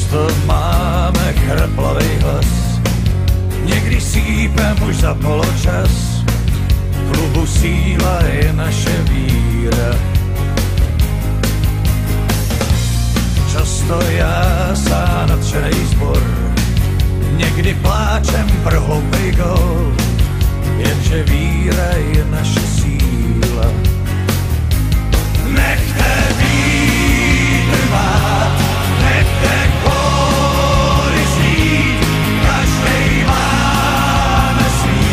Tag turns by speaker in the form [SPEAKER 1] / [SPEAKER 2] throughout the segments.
[SPEAKER 1] Často máme chraplavej hlas, někdy sípem už za poločas. V klubu síla je naše víra. Často já sám nadšenej zbor, někdy pláčem pro hloupej gól, jenže víra je naše síla. Nechte vítr vát, nechte kóry znít, každej máme svý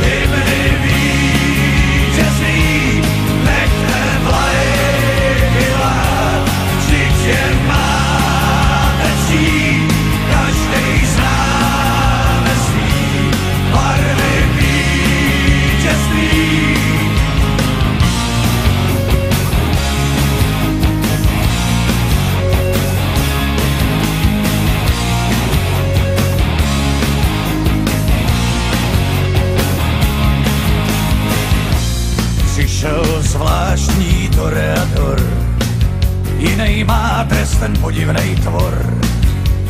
[SPEAKER 1] hymny vítězný. Nechte vlajky lát, vždyť je máme ctít, každej známe svý barvy vítězství. Přišel zvláštní toreador, jinej má trest ten podivnej tvor.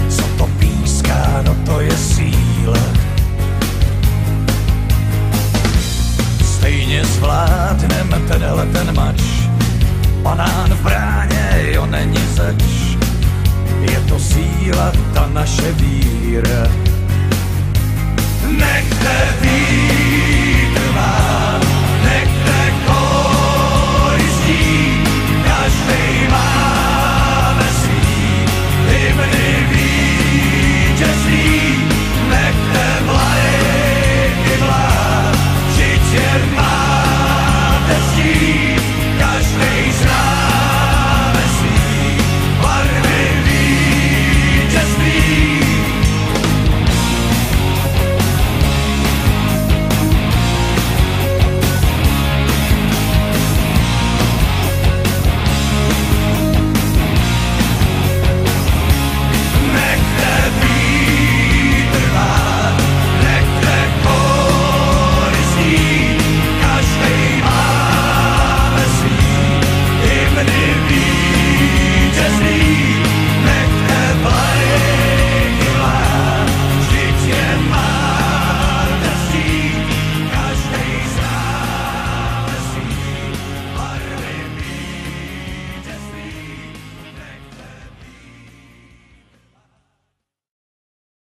[SPEAKER 1] Co to píská, no to je síla. Stejně zvládnem tenhle ten mač, banán v bráně, jo není zač. Je to síla, ta naše víra. Nechte víra